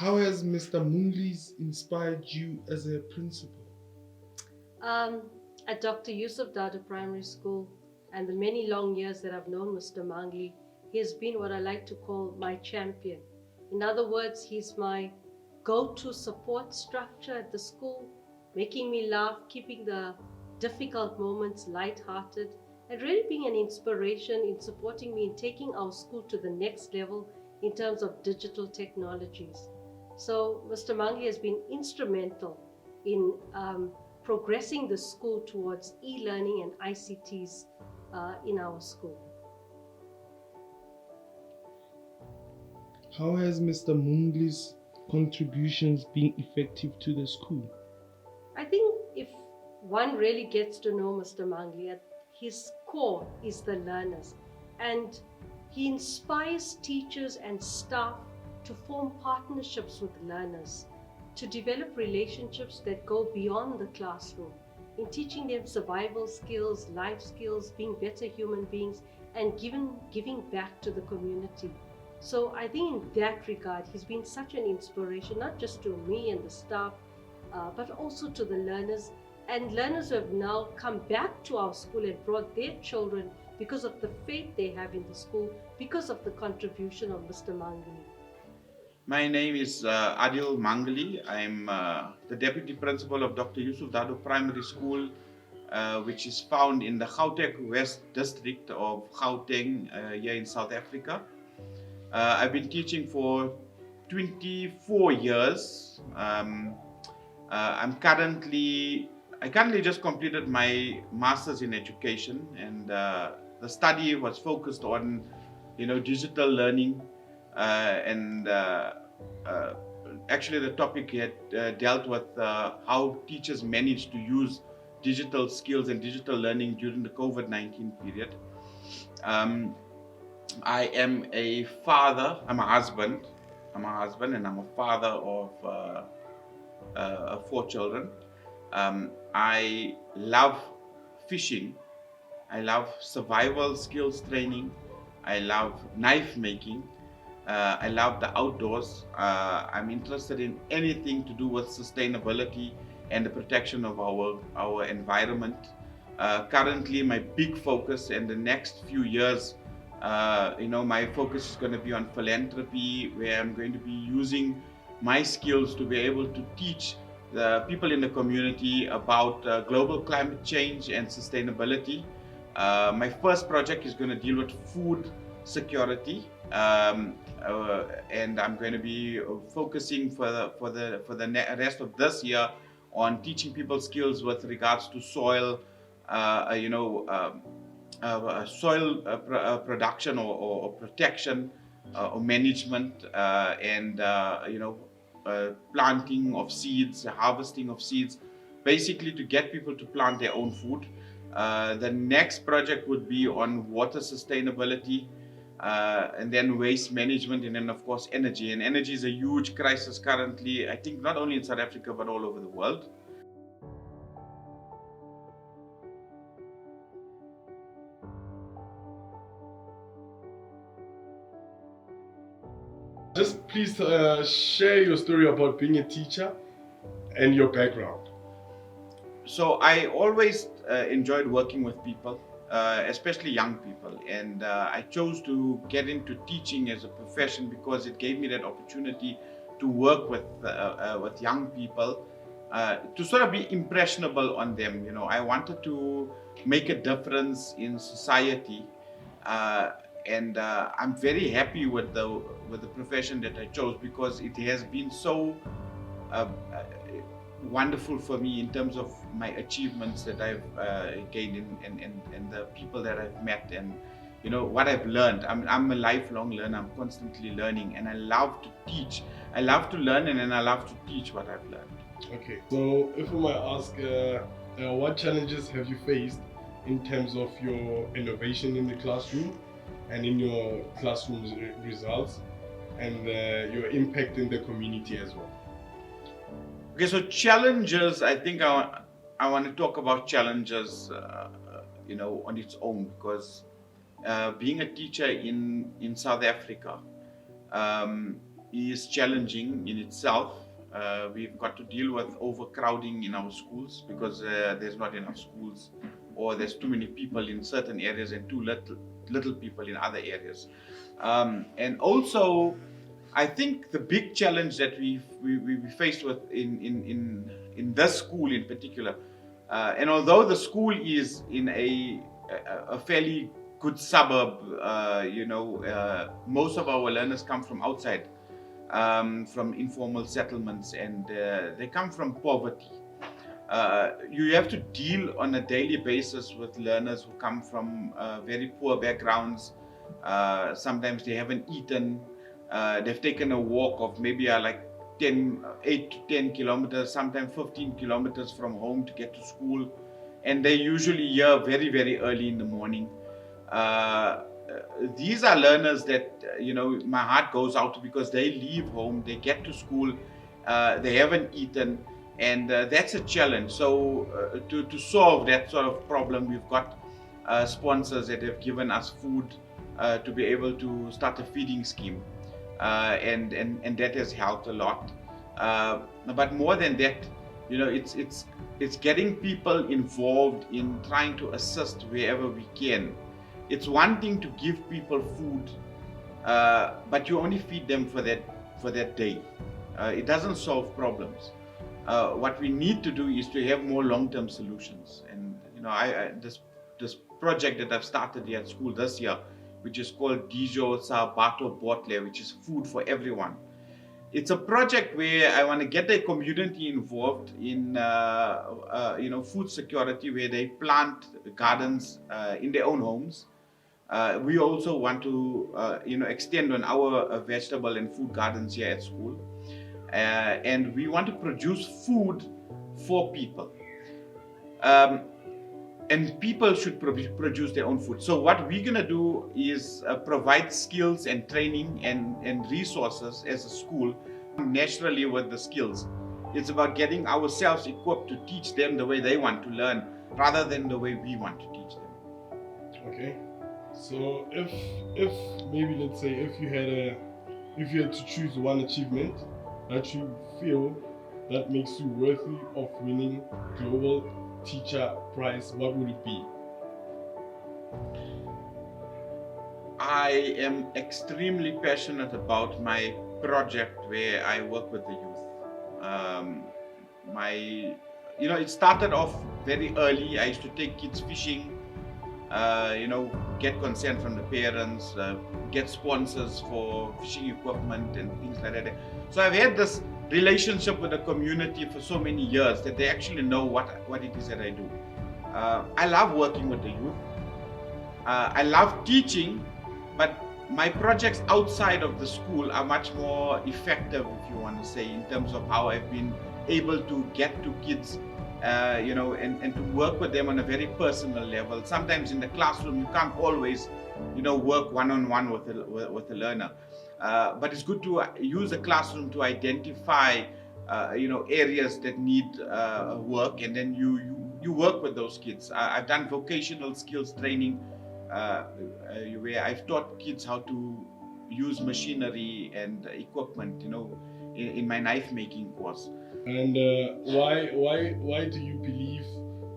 How has Mr. Mungale inspired you as a principal? Um, at Dr. Yusuf Dadoo Primary School and the many long years that I've known Mr. Mungale, he has been what I like to call my champion. In other words, he's my go-to support structure at the school, making me laugh, keeping the difficult moments light-hearted, and really being an inspiration in supporting me in taking our school to the next level in terms of digital technologies. So Mr. Mungale has been instrumental in progressing the school towards e-learning and ICTs in our school. How has Mr. Mungale's contributions been effective to the school? I think if one really gets to know Mr. Mungale, his core is the learners, and he inspires teachers and staff to form partnerships with learners, to develop relationships that go beyond the classroom, in teaching them survival skills, life skills, being better human beings, and giving back to the community. So I think in that regard, he's been such an inspiration, not just to me and the staff, but also to the learners, and learners who have now come back to our school and brought their children because of the faith they have in the school, because of the contribution of Mr. Mungale. My name is Adil Mungale. I'm the Deputy Principal of Dr. Yusuf Dadoo Primary School, which is found in the Gauteng West District of Gauteng here in South Africa. I've been teaching for 24 years. I currently just completed my master's in education, and the study was focused on, digital learning, and actually the topic had dealt with how teachers managed to use digital skills and digital learning during the COVID-19 period. Um, I am a father. I'm a husband. And I'm a father of 4 children. I love fishing. I love survival skills training. I love knife making. I love the outdoors. I'm interested in anything to do with sustainability and the protection of our environment. Currently, my big focus in the next few years, my focus is going to be on philanthropy, where I'm going to be using my skills to be able to teach the people in the community about global climate change and sustainability. My first project is going to deal with food security, and I'm going to be focusing for the rest of this year on teaching people skills with regards to soil, soil production or protection or management, and planting of seeds, harvesting of seeds, basically to get people to plant their own food. The next project would be on water sustainability, and then waste management, and then of course energy. And energy is a huge crisis currently, I think not only in South Africa but all over the world. Just please share your story about being a teacher and your background. So I always enjoyed working with people, especially young people, and I chose to get into teaching as a profession because it gave me that opportunity to work with young people, to sort of be impressionable on them. I wanted to make a difference in society, and I'm very happy with the profession that I chose, because it has been so uh, wonderful for me in terms of my achievements that I've gained, and the people that I've met, and what I've learned. I'm a lifelong learner. I'm constantly learning, and I love to teach. I love to learn, and then I love to teach what I've learned. Okay, so if I might ask, what challenges have you faced in terms of your innovation in the classroom and in your classroom results, and your impact in the community as well? Okay, so challenges. I think I want to talk about challenges, on its own, because being a teacher in South Africa, um, is challenging in itself. We've got to deal with overcrowding in our schools because there's not enough schools, or there's too many people in certain areas and too little people in other areas. And also, I think the big challenge that we faced with in this school in particular, and although the school is in a fairly good suburb, most of our learners come from outside, from informal settlements, and they come from poverty. You have to deal on a daily basis with learners who come from very poor backgrounds. Sometimes they haven't eaten. They've taken a walk of maybe 8 to 10 kilometers, sometimes 15 kilometers from home to get to school. And they usually here very, very early in the morning. These are learners that, my heart goes out to, because they leave home, they get to school, they haven't eaten, and that's a challenge. So to solve that sort of problem, we've got sponsors that have given us food to be able to start a feeding scheme. And that has helped a lot. But more than that, it's getting people involved in trying to assist wherever we can. It's one thing to give people food, but you only feed them for that day. It doesn't solve problems. What we need to do is to have more long-term solutions. And this project that I've started here at school this year, which is called Dijo Sa Bato Botle, which is food for everyone. It's a project where I want to get the community involved in food security, where they plant gardens in their own homes. We also want to extend on our vegetable and food gardens here at school, and we want to produce food for people. And people should produce their own food. So what we're going to do is provide skills and training and resources as a school, naturally with the skills. It's about getting ourselves equipped to teach them the way they want to learn, rather than the way we want to teach them. Okay. So if maybe, let's say, if you had to choose one achievement that you feel that makes you worthy of winning Global Teacher Prize, what would it be? I am extremely passionate about my project where I work with the youth. It started off very early. I used to take kids fishing, get consent from the parents, get sponsors for fishing equipment and things like that. So I've had this relationship with the community for so many years that they actually know what it is that I do. I love working with the youth. I love teaching, but my projects outside of the school are much more effective, if you want to say, in terms of how I've been able to get to kids, and to work with them on a very personal level. Sometimes in the classroom, you can't always, work one-on-one with a learner. But it's good to use the classroom to identify, areas that need work, and then you work with those kids. I've done vocational skills training, where I've taught kids how to use machinery and equipment, in my knife making course. And why do you believe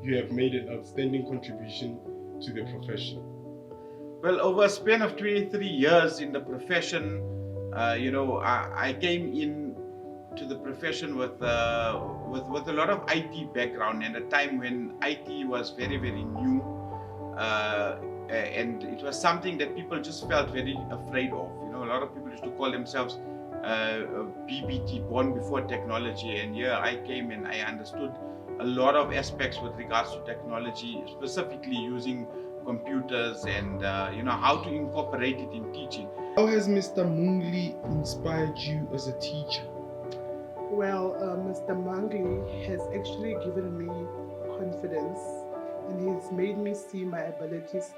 you have made an outstanding contribution to the profession? Well, over a span of 23 years in the profession, I came in to the profession with a lot of IT background, and a time when IT was very, very new, and it was something that people just felt very afraid of. A lot of people used to call themselves BBT, born before technology, and here I came and I understood a lot of aspects with regards to technology, specifically using computers and how to incorporate it in teaching. How has Mr. Mungale inspired you as a teacher? Well, Mr. Mungale has actually given me confidence, and he's made me see my abilities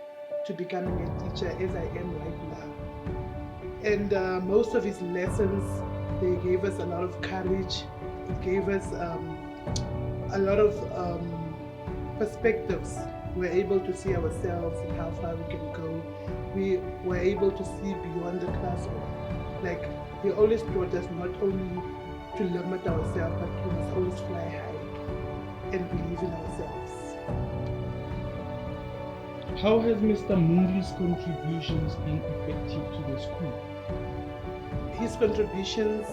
to becoming a teacher as I am right now. And most of his lessons, they gave us a lot of courage. It gave us a lot of perspectives. We were able to see ourselves and how far we can go. We were able to see beyond the classroom. Like He always taught us not only to limit ourselves, but we must always fly high and believe in ourselves. How has Mr. Mungalee's contributions been effective to the school? His contributions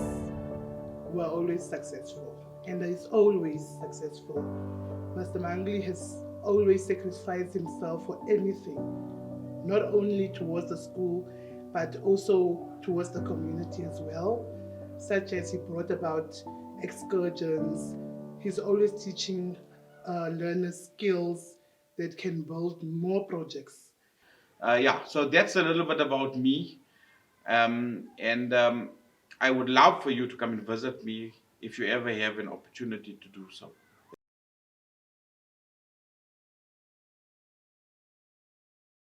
were always successful, and is always successful. Mr. Mungale has always sacrificed himself for anything, not only towards the school, but also towards the community as well, such as he brought about excursions. He's always teaching learners skills that can build more projects. Yeah, so that's a little bit about me. And I would love for you to come and visit me if you ever have an opportunity to do so.